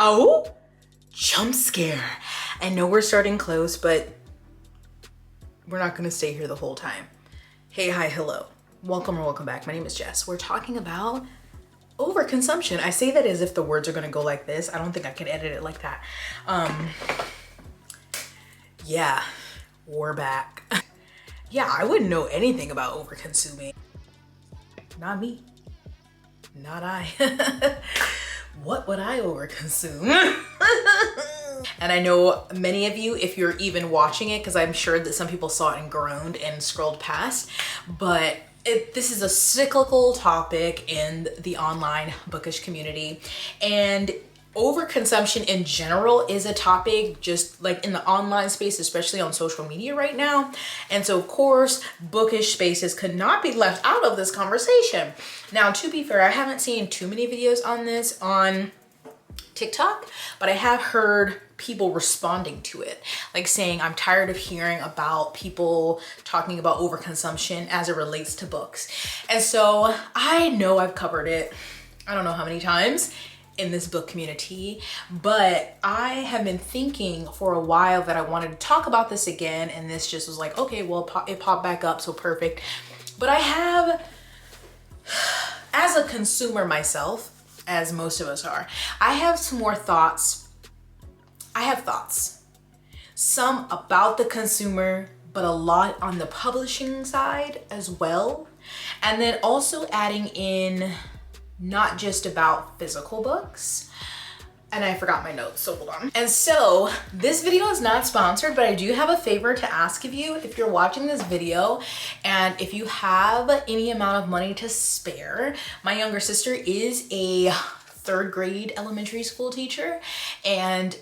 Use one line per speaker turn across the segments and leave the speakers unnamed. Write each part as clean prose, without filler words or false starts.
Oh, jump scare. I know we're starting close, but we're not gonna stay here the whole time. Hey, hi, hello. Welcome or welcome back. My name is Jess. We're talking about overconsumption. I say that as if the words are gonna go like this. I don't think I can edit it like that. Yeah, we're back. Yeah, I wouldn't know anything about overconsuming. Not me, not I. What would I overconsume? And I know many of you, if you're even watching it, because I'm sure that some people saw it and groaned and scrolled past, but this is a cyclical topic in the online bookish community, and overconsumption in general is a topic just like in the online space, especially on social media right now. And so of course, bookish spaces could not be left out of this conversation. Now, to be fair, I haven't seen too many videos on this on TikTok, but I have heard people responding to it, like saying, I'm tired of hearing about people talking about overconsumption as it relates to books. And so I know I've covered it, I don't know how many times in this book community, but I have been thinking for a while that I wanted to talk about this again, and this just was like, okay, well, it popped back up, so perfect. But I have, as a consumer myself, as most of us are, I have some more thoughts. I have thoughts, some about the consumer, but a lot on the publishing side as well. And then also adding in not just about physical books. And I forgot my notes, so hold on. And so this video is not sponsored, but I do have a favor to ask of you. If you're watching this video and if you have any amount of money to spare, my younger sister is a third grade elementary school teacher and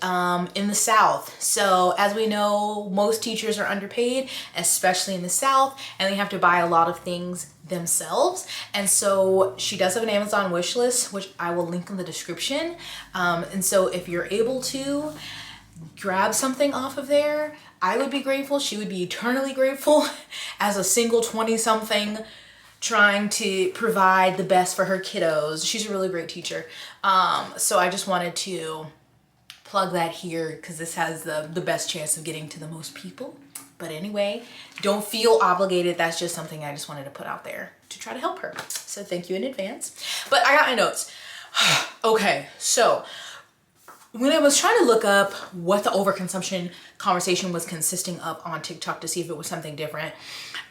in the South. So as we know, most teachers are underpaid, especially in the South, and they have to buy a lot of things themselves. And so she does have an Amazon wish list, which I will link in the description. And so if you're able to grab something off of there, I would be grateful. She would be eternally grateful as a single 20-something trying to provide the best for her kiddos. She's a really great teacher. So I just wanted to plug that here because this has the best chance of getting to the most people. But anyway, don't feel obligated. That's just something I just wanted to put out there to try to help her. So thank you in advance. But I got my notes. Okay, so when I was trying to look up what the overconsumption conversation was consisting of on TikTok to see if it was something different,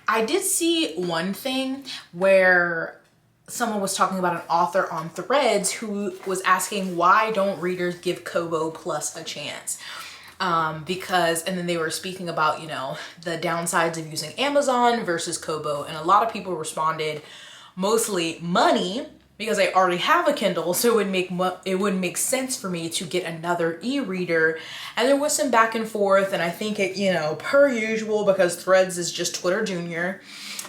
I did see one thing where someone was talking about an author on Threads who was asking, why don't readers give Kobo Plus a chance? Because, and then they were speaking about, you know, the downsides of using Amazon versus Kobo. And a lot of people responded mostly money, because I already have a Kindle, so it wouldn't make sense for me to get another e-reader. And there was some back and forth, and I think it, you know, per usual, because Threads is just Twitter Junior,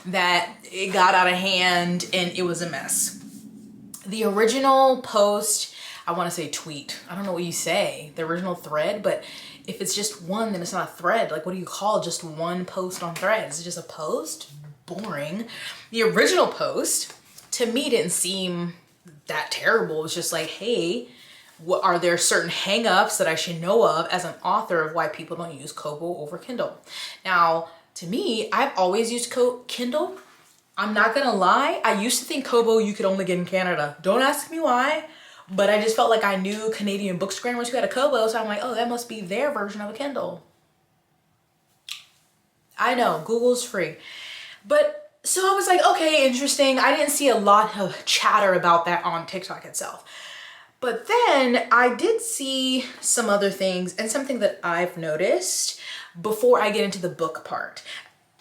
that it got out of hand and it was a mess. The original post, I want to say tweet, I don't know what you say, the original thread, but if it's just one, then it's not a thread. Like, what do you call just one post on Threads? Is it just a post? Boring. The original post, to me, didn't seem that terrible. It was just like, hey, what are there certain hangups that I should know of as an author of why people don't use Kobo over Kindle? Now, to me, I've always used Kindle. I'm not gonna lie, I used to think Kobo you could only get in Canada. Don't ask me why, but I just felt like I knew Canadian bookstagrammers who had a Kobo, so I'm like, oh, that must be their version of a Kindle. I know, Google's free. But so I was like, okay, interesting. I didn't see a lot of chatter about that on TikTok itself. But then I did see some other things and something that I've noticed before I get into the book part.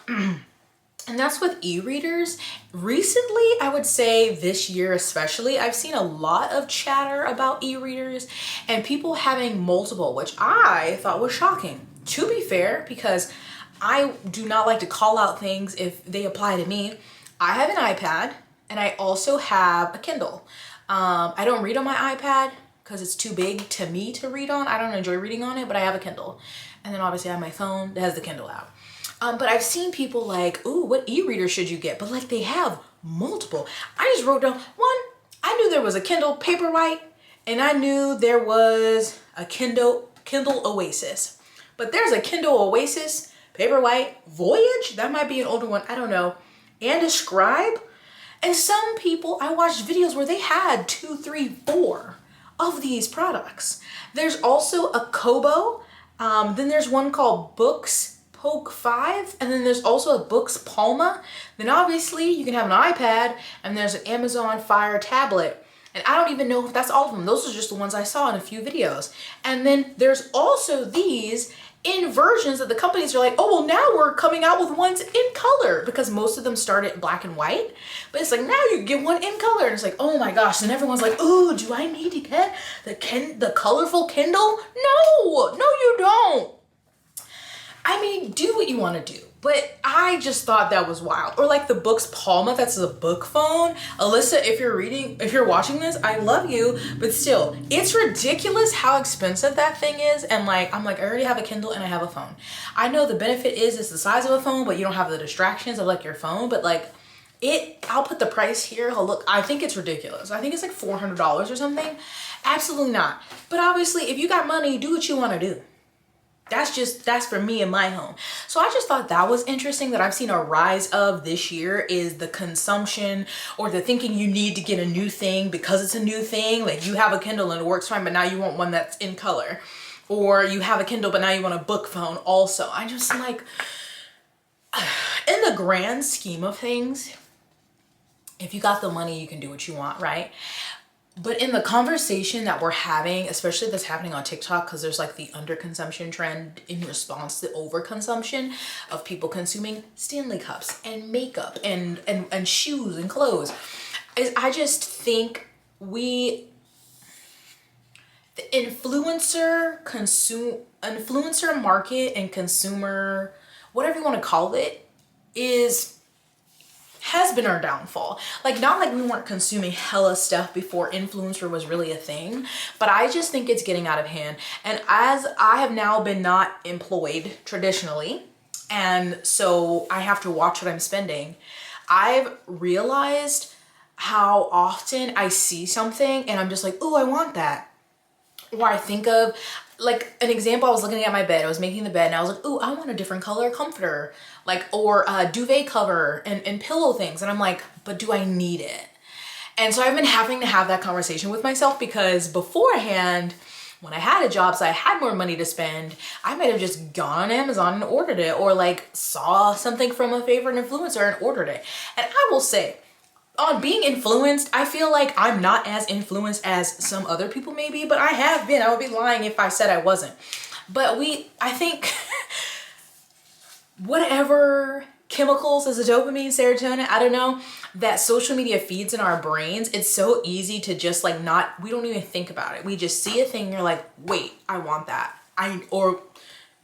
And that's with e-readers. Recently, I would say this year especially, I've seen a lot of chatter about e-readers and people having multiple, which I thought was shocking. To be fair, because I do not like to call out things if they apply to me. I have an iPad and I also have a Kindle. I don't read on my iPad because it's too big to me to read on. I don't enjoy reading on it, but I have a Kindle. And then obviously I have my phone that has the Kindle app. But I've seen people like, ooh, what e-reader should you get? But like they have multiple. I just wrote down one. I knew there was a Kindle Paperwhite and I knew there was a Kindle Oasis, but there's a Kindle Oasis Paperwhite Voyage. That might be an older one, I don't know, and a Scribe. And some people, I watched videos where they had 2, 3, 4 of these products. There's also a Kobo. Then there's one called Books Poke 5. And then there's also a Books Palma. Then obviously you can have an iPad, and there's an Amazon Fire tablet. And I don't even know if that's all of them. Those are just the ones I saw in a few videos. And then there's also these in versions that the companies are like, oh, well, now we're coming out with ones in color, because most of them started black and white. But it's like, now you get one in color. And it's like, oh my gosh. And everyone's like, oh, do I need to get the colorful Kindle? No, you don't. I mean, do what you want to do. But I just thought that was wild. Or like the Books Palma, that's a book phone. Alyssa, if you're watching this, I love you, but still, it's ridiculous how expensive that thing is. And like, I'm like, I already have a Kindle and I have a phone. I know the benefit is it's the size of a phone, but you don't have the distractions of like your phone. But like I'll put the price here. Look, I think it's ridiculous. I think it's like $400 or something. Absolutely not. But obviously, if you got money, do what you want to do. That's for me in my home. So I just thought that was interesting that I've seen a rise of this year, is the consumption or the thinking you need to get a new thing because it's a new thing. Like you have a Kindle and it works fine, but now you want one that's in color. Or you have a Kindle, but now you want a book phone also. I just like, in the grand scheme of things, if you got the money, you can do what you want, right? But in the conversation that we're having, especially that's happening on TikTok, because there's like the underconsumption trend in response to overconsumption of people consuming Stanley cups and makeup and shoes and clothes, is I just think the influencer market and consumer, whatever you want to call it, has been our downfall. Like, not like we weren't consuming hella stuff before influencer was really a thing, but I just think it's getting out of hand. And as I have now been not employed traditionally, and so I have to watch what I'm spending, I've realized how often I see something and I'm just like, oh, I want that. Or I think of, like, an example, I was looking at my bed, I was making the bed, and I was like, ooh, I want a different color comforter, like, or a duvet cover and pillow things. And I'm like, but do I need it? And so I've been having to have that conversation with myself, because beforehand, when I had a job, so I had more money to spend, I might have just gone on Amazon and ordered it, or like saw something from a favorite influencer and ordered it. And I will say, on being influenced, I feel like I'm not as influenced as some other people may be, but I have been. I would be lying if I said I wasn't. But I think whatever chemicals, is it dopamine, serotonin, I don't know, that social media feeds in our brains, it's so easy to just like we don't even think about it. We just see a thing and you're like, wait, I want that. I'll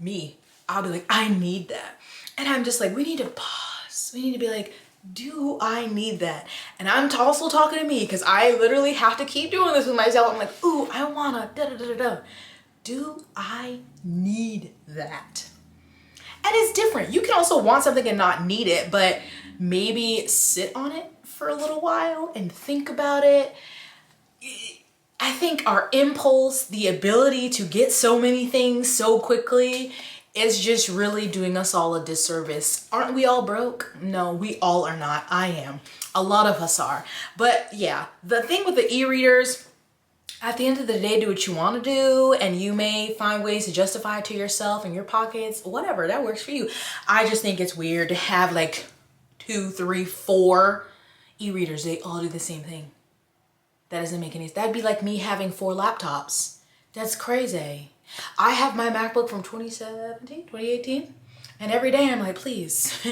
be like, I need that. And I'm just like, we need to pause. We need to be like, do I need that? And I'm also talking to me, because I literally have to keep doing this with myself. I'm like, ooh, I wanna da-da-da-da-da. Do I need that? And it's different. You can also want something and not need it, but maybe sit on it for a little while and think about it. I think our impulse, the ability to get so many things so quickly, is just really doing us all a disservice. Aren't we all broke? No, we all are not. I am. A lot of us are. But yeah, the thing with the e-readers, at the end of the day, do what you want to do, and you may find ways to justify it to yourself and your pockets, whatever, that works for you. I just think it's weird to have like 2, 3, 4 e-readers. They all do the same thing. That doesn't make any sense. That'd be like me having 4 laptops. That's crazy. I have my MacBook from 2018, and every day I'm like, please,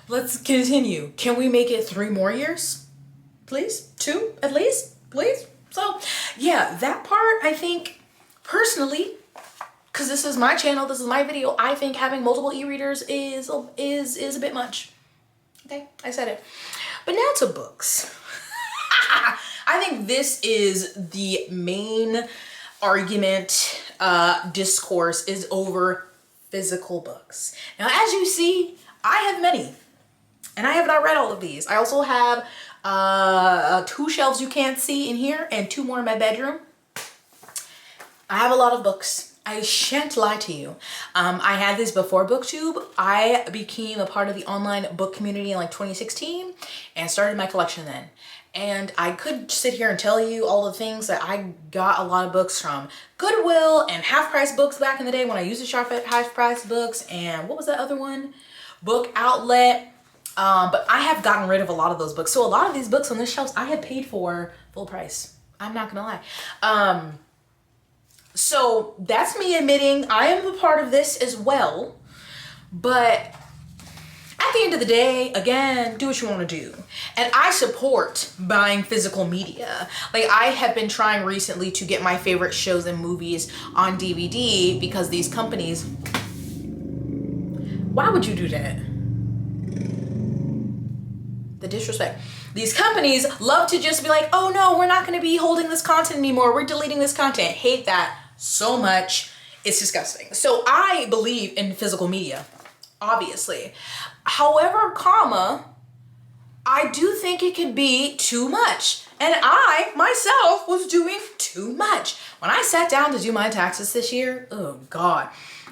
let's continue. Can we make it 3 more years? Please? 2 at least? Please? So yeah, that part, I think personally, because this is my channel, this is my video, I think having multiple e-readers is a bit much. Okay, I said it. But now to books. I think this is the main argument, discourse is over physical books. Now, as you see, I have many, and I have not read all of these. I also have 2 shelves you can't see in here and 2 more in my bedroom. I have a lot of books. I shan't lie to you. I had these before BookTube. I became a part of the online book community in like 2016 and started my collection then. And I could sit here and tell you all the things that I got a lot of books from Goodwill and Half Price Books back in the day when I used to shop at Half Price Books, and what was that other one? Book Outlet. But I have gotten rid of a lot of those books. So a lot of these books on this shelves I have paid for full price. I'm not gonna lie. So that's me admitting I am a part of this as well. But at the end of the day, again, do what you want to do. And I support buying physical media. Like, I have been trying recently to get my favorite shows and movies on DVD because these companies... Why would you do that? The disrespect. These companies love to just be like, oh no, we're not going to be holding this content anymore. We're deleting this content. Hate that so much. It's disgusting. So I believe in physical media, obviously. However, I do think it could be too much. And I, myself, was doing too much. When I sat down to do my taxes this year, oh God,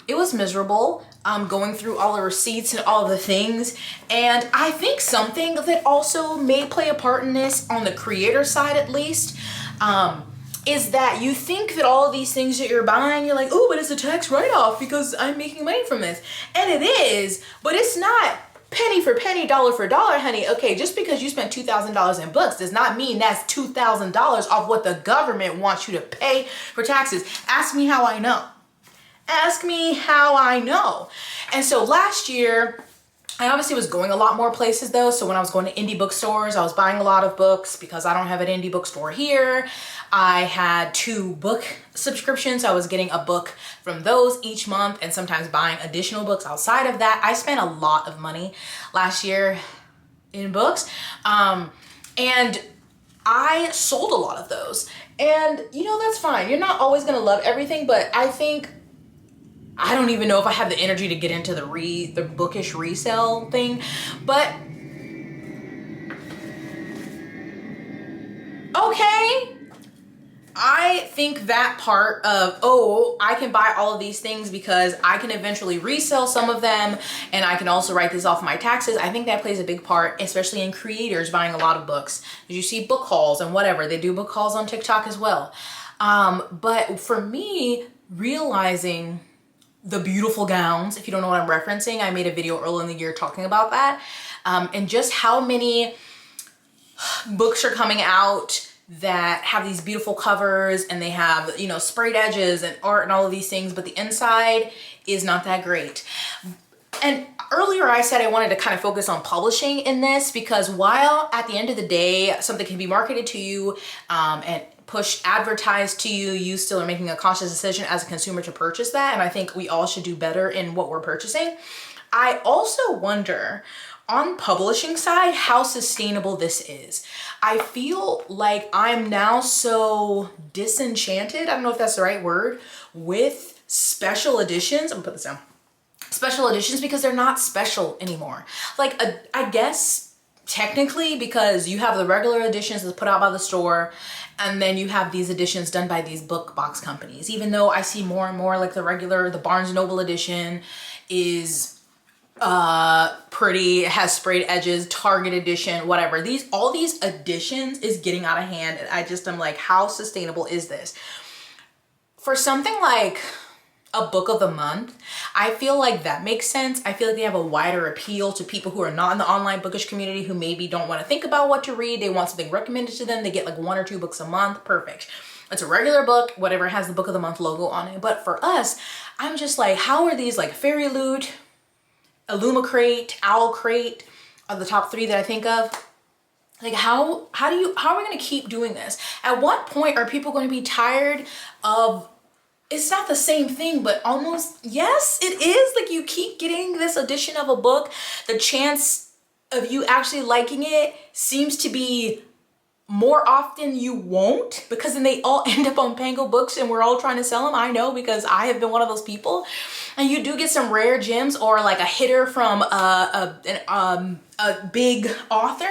it was miserable. Going through all the receipts and all the things. And I think something that also may play a part in this, on the creator side at least, is that you think that all of these things that you're buying, you're like, oh, but it's a tax write-off because I'm making money from this. And it is, but it's not penny for penny, dollar for dollar, honey. Okay, just because you spent $2,000 in books does not mean that's $2,000 off what the government wants you to pay for taxes. Ask me how I know. Ask me how I know. And so last year, I obviously was going a lot more places though. So when I was going to indie bookstores, I was buying a lot of books because I don't have an indie bookstore here. I had 2 book subscriptions. I was getting a book from those each month and sometimes buying additional books outside of that. I spent a lot of money last year in books. And I sold a lot of those. And you know, that's fine. You're not always gonna love everything, but I don't even know if I have the energy to get into the bookish resale thing, but okay. I think that part of, oh, I can buy all of these things because I can eventually resell some of them and I can also write this off my taxes. I think that plays a big part, especially in creators buying a lot of books. You see book hauls and whatever. They do book hauls on TikTok as well. But for me, realizing the beautiful gowns, if you don't know what I'm referencing, I made a video earlier in the year talking about that, and just how many books are coming out that have these beautiful covers and they have, you know, sprayed edges and art and all of these things, but the inside is not that great. And earlier I said I wanted to kind of focus on publishing in this because while at the end of the day, something can be marketed to you and advertised to you, you still are making a conscious decision as a consumer to purchase that. And I think we all should do better in what we're purchasing. I also wonder, on publishing side, how sustainable this is. I feel like I'm now so disenchanted, I don't know if that's the right word, with special editions. I'm gonna put this down. Special editions because they're not special anymore. Like, I guess technically because you have the regular editions that's put out by the store and then you have these editions done by these book box companies. Even though I see more and more like the Barnes & Noble edition is pretty, has sprayed edges, Target edition, whatever. All these editions is getting out of hand. And I'm like, how sustainable is this? For something like a book of the month, I feel like that makes sense. I feel like they have a wider appeal to people who are not in the online bookish community, who maybe don't want to think about what to read. They want something recommended to them. They get like 1 or 2 books a month. Perfect. It's a regular book, whatever has the book of the month logo on it. But for us, I'm just like, how are these like Fairy Loot, Illumicrate, Owl Crate are the top 3 that I think of. Like how are we going to keep doing this? At what point are people going to be tired of, it's not the same thing, but almost, yes, it is. Like, you keep getting this edition of a book. The chance of you actually liking it seems to be more often you won't, because then they all end up on Pango Books and we're all trying to sell them. I know, because I have been one of those people. And you do get some rare gems or like a hitter from a big author.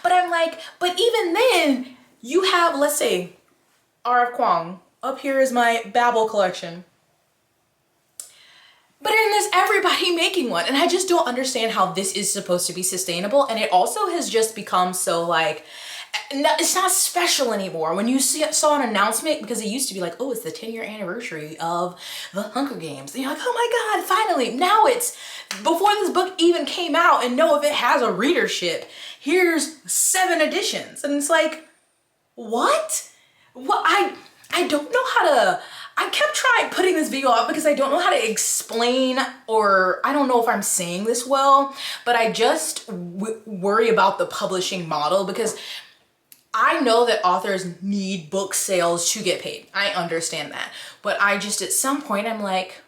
But I'm like, but even then you have, let's say, R.F. Kuang, Up here is my Babel collection. But then there's everybody making one. And I just don't understand how this is supposed to be sustainable. And it also has just become so like, it's not special anymore. When you saw an announcement, because it used to be like, oh, it's the 10-year anniversary of the Hunger Games. And you're like, oh my God, finally. Now it's, before this book even came out and know if it has a readership, here's 7 editions. And it's like, what? What? I don't know how to, I kept trying putting this video up because I don't know how to explain, or I don't know if I'm saying this well, but I just worry about the publishing model, because I know that authors need book sales to get paid. I understand that. But I just, at some point, I'm like,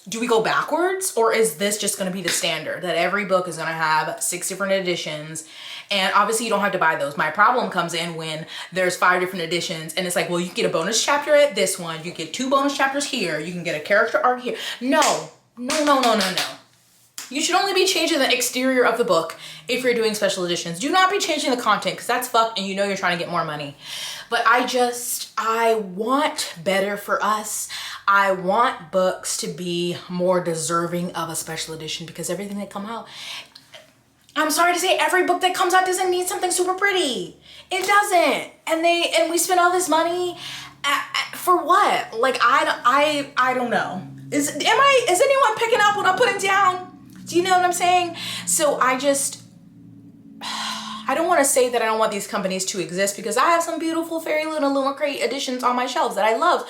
do we go backwards, or is this just going to be the standard that every book is going to have 6 different editions? And obviously you don't have to buy those. My problem comes in when there's 5 different editions and it's like, well, you can get a bonus chapter at this one, you get 2 bonus chapters here, you can get a character arc here. No. You should only be changing the exterior of the book if you're doing special editions. Do not be changing the content, because that's fucked and you know you're trying to get more money. But I want better for us. I want books to be more deserving of a special edition, because everything that come out, I'm sorry to say, every book that comes out doesn't need something super pretty. It doesn't. And we spend all this money for what? Like, I don't know. Is anyone picking up what I'm putting down? Do you know what I'm saying? So I don't want to say that I don't want these companies to exist, because I have some beautiful Fairy Luna Crate editions on my shelves that I love.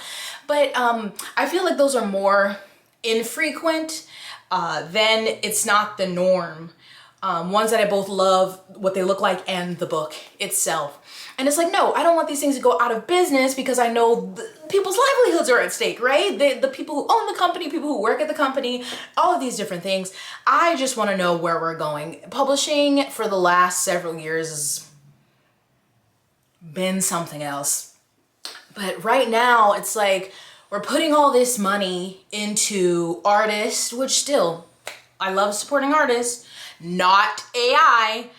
But I feel like those are more infrequent. Then it's not the norm. Ones that I both love what they look like and the book itself. And it's like, no, I don't want these things to go out of business, because I know people's livelihoods are at stake, right? The people who own the company, people who work at the company, all of these different things. I just want to know where we're going. Publishing for the last several years has been something else. But right now it's like we're putting all this money into artists, which still, I love supporting artists, not AI.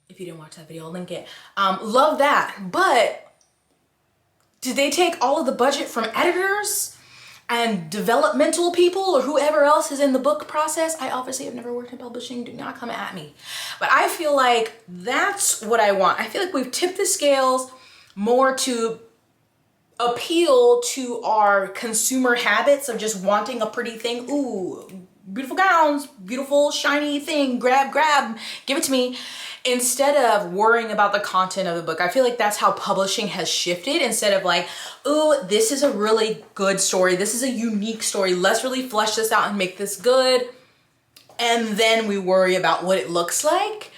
If you didn't watch that video, I'll link it. Love that. But did they take all of the budget from editors and developmental people or whoever else is in the book process? I obviously have never worked in publishing. Do not come at me. But I feel like that's what I want. I feel like we've tipped the scales more to appeal to our consumer habits of just wanting a pretty thing. Ooh, beautiful gowns, beautiful shiny thing, grab, give it to me. Instead of worrying about the content of the book. I feel like that's how publishing has shifted. Instead of like, ooh, this is a really good story, this is a unique story, let's really flesh this out and make this good. And then we worry about what it looks like.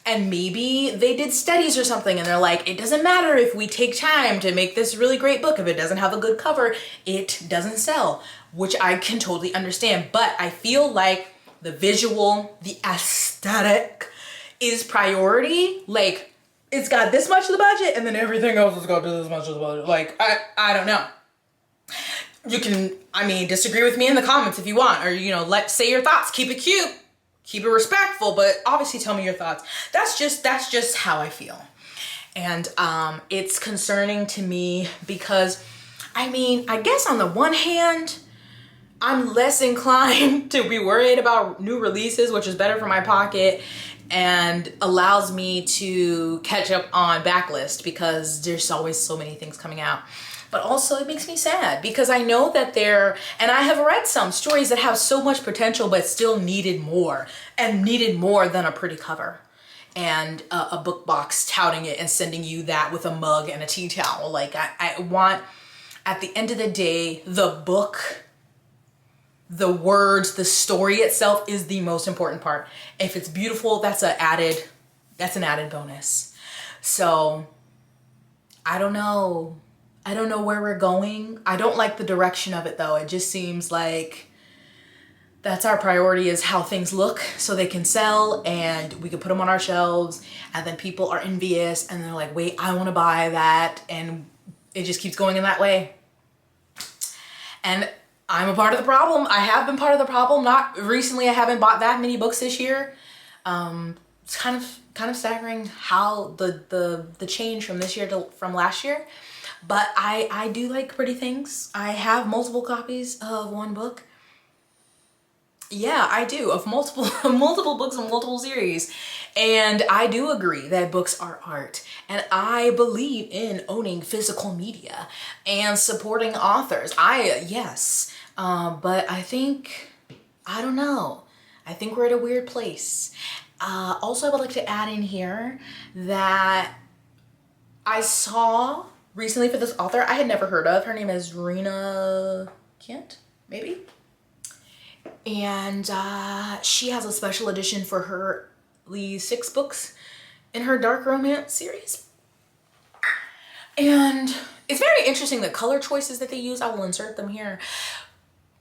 And maybe they did studies or something and they're like, it doesn't matter if we take time to make this really great book. If it doesn't have a good cover, it doesn't sell, which I can totally understand. But I feel like the visual, the aesthetic is priority. Like, it's got this much of the budget and then everything else has got this much of the budget. Like, I don't know. You can, disagree with me in the comments if you want, or, let's say your thoughts, keep it cute. Keep it respectful, but obviously tell me your thoughts. That's just how I feel. And it's concerning to me because, I guess on the one hand, I'm less inclined to be worried about new releases, which is better for my pocket and allows me to catch up on backlist because there's always so many things coming out. But also it makes me sad because I know that and I have read some stories that have so much potential but still needed more, and needed more than a pretty cover and a book box touting it and sending you that with a mug and a tea towel. Like, I want, at the end of the day, the book, the words, the story itself is the most important part. If it's beautiful, that's an added bonus. So I don't know where we're going. I don't like the direction of it though. It just seems like that's our priority, is how things look so they can sell and we can put them on our shelves, and then people are envious and they're like, wait, I want to buy that, and it just keeps going in that way. And I'm a part of the problem. I have been part of the problem. Not recently, I haven't bought that many books this year. it's kind of staggering how the change from this year to from last year. But I do like pretty things. I have multiple copies of one book. Yeah, I do, of multiple multiple books and multiple series. And I do agree that books are art. And I believe in owning physical media and supporting authors. Yes. But I think, I don't know. I think we're at a weird place. Also, I would like to add in here that I saw recently for this author I had never heard of. Her name is Rena Kent, maybe? And she has a special edition for her 6 books in her dark romance series. And it's very interesting the color choices that they use. I will insert them here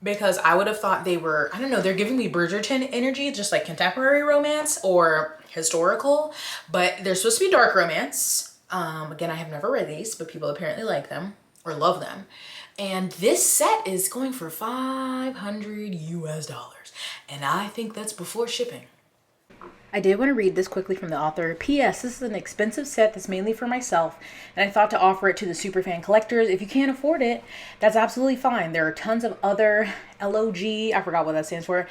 because I would have thought they were, I don't know, they're giving me Bridgerton energy, just like contemporary romance or historical, but they're supposed to be dark romance. Again, I have never read these, but people apparently like them or love them. And this set is going for $500 US. And I think that's before shipping. I did want to read this quickly from the author. P.S. This is an expensive set that's mainly for myself, and I thought to offer it to the superfan collectors. If you can't afford it, that's absolutely fine. There are tons of other LOG, I forgot what that stands for,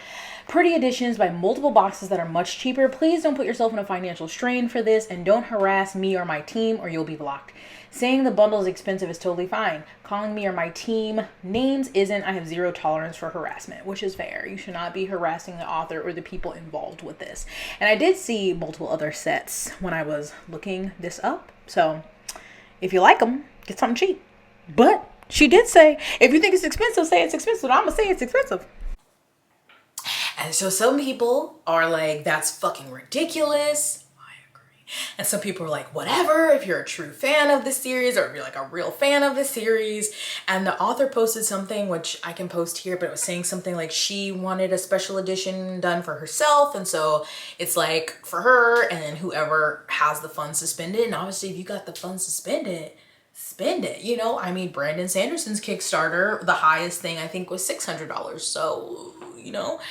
pretty editions by multiple boxes that are much cheaper. Please don't put yourself in a financial strain for this, and don't harass me or my team or you'll be blocked. Saying the bundle is expensive is totally fine. Calling me or my team names isn't. I have zero tolerance for harassment, which is fair. You should not be harassing the author or the people involved with this. And I did see multiple other sets when I was looking this up. So if you like them, get something cheap. But she did say, if you think it's expensive, say it's expensive. I'm going to say it's expensive. And so some people are like, that's fucking ridiculous. And some people are like, whatever, if you're a true fan of the series or if you're like a real fan of the series. And the author posted something, which I can post here, but it was saying something like she wanted a special edition done for herself. And so it's like for her and then whoever has the funds to spend it. And obviously if you got the funds to spend it, you know? I mean, Brandon Sanderson's Kickstarter, the highest thing I think was $600. So, you know,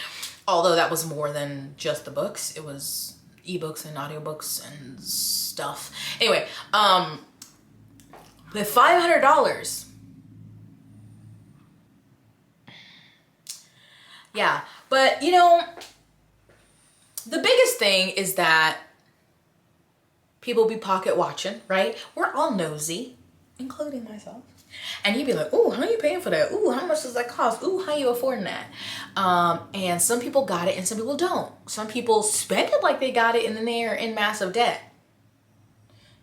although that was more than just the books, it was ebooks and audiobooks and stuff. Anyway, with $500, yeah. But you know, the biggest thing is that people be pocket watching, right? We're all nosy, including myself. And you'd be like, ooh, how are you paying for that? Ooh, how much does that cost? Ooh, how are you affording that? And some people got it and some people don't. Some people spend it like they got it and then they're in massive debt.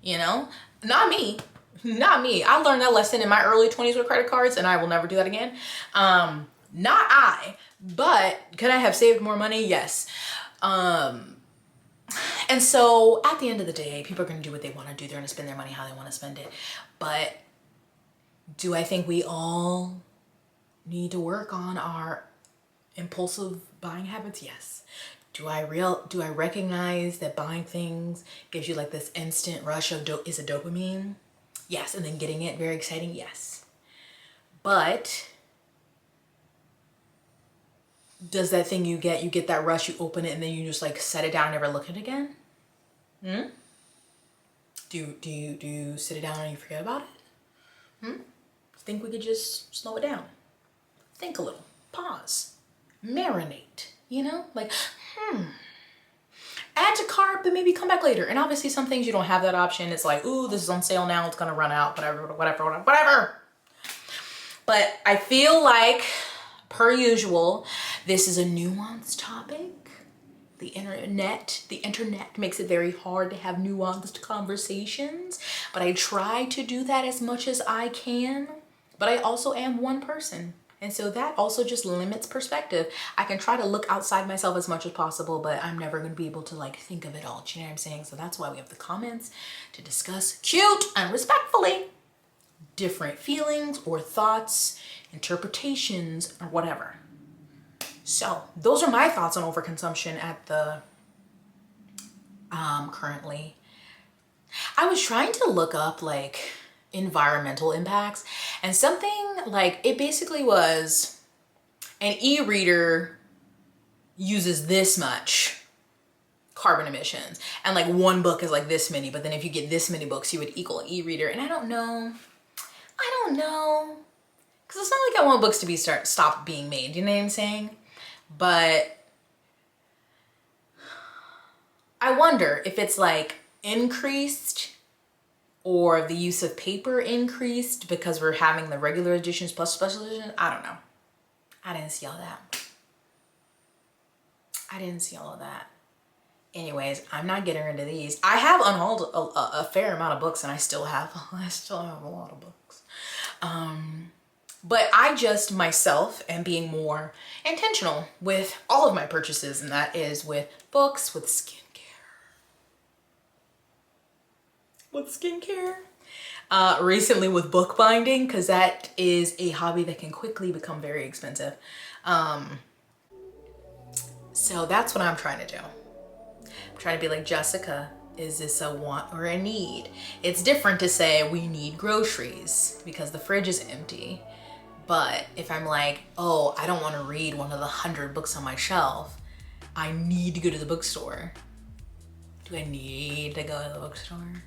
You know? Not me. Not me. I learned that lesson in my early 20s with credit cards and I will never do that again. Not I. But could I have saved more money? Yes. And so at the end of the day, people are going to do what they want to do. They're going to spend their money how they want to spend it. But do I think we all need to work on our impulsive buying habits? Yes. Do I recognize that buying things gives you like this instant rush of is a dopamine? Yes. And then getting it very exciting? Yes. But does that thing you get that rush, you open it and then you just like set it down and never look at it again? Do you sit it down and you forget about it? Think we could just slow it down, think a little, pause, marinate, you know, like, add to cart, but maybe come back later. And obviously some things you don't have that option. It's like, ooh, this is on sale now, it's gonna run out, whatever. But I feel like, per usual, this is a nuanced topic. The internet makes it very hard to have nuanced conversations, but I try to do that as much as I can. But I also am one person. And so that also just limits perspective. I can try to look outside myself as much as possible, but I'm never going to be able to like think of it all. Do you know what I'm saying? So that's why we have the comments to discuss cute and respectfully different feelings or thoughts, interpretations, or whatever. So those are my thoughts on overconsumption at the currently. I was trying to look up like environmental impacts and something like it basically was an e-reader uses this much carbon emissions. And like one book is like this many, but then if you get this many books, you would equal an e-reader. And I don't know. Cause it's not like I want books to be stop being made, you know what I'm saying? But I wonder if it's like increased or the use of paper increased because we're having the regular editions plus special edition. I don't know. I didn't see all that. Anyways, I'm not getting rid of these. I have unhauled a fair amount of books and I still have a lot of books. But I just myself am being more intentional with all of my purchases, and that is with books, with skincare. Recently with bookbinding, because that is a hobby that can quickly become very expensive. So that's what I'm trying to do. I'm trying to be like, Jessica, is this a want or a need? It's different to say we need groceries because the fridge is empty. But if I'm like, oh, I don't want to read one of the 100 books on my shelf, I need to go to the bookstore. Do I need to go to the bookstore?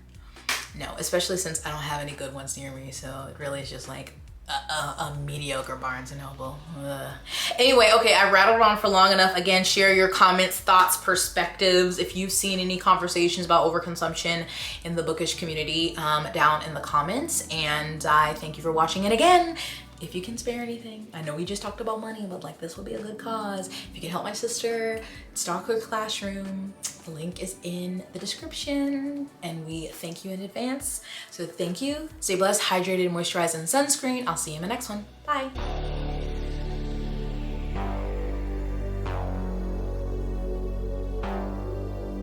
No, especially since I don't have any good ones near me. So it really is just like a mediocre Barnes and Noble. Ugh. Anyway, okay, I rattled on for long enough. Again, share your comments, thoughts, perspectives. If you've seen any conversations about overconsumption in the bookish community, down in the comments. And I thank you for watching. And again, if you can spare anything, I know we just talked about money, but like this would be a good cause. If you can help my sister stock her classroom, the link is in the description, and we thank you in advance. So thank you, stay blessed, hydrated, moisturized, and sunscreen. I'll see you in the next one. Bye.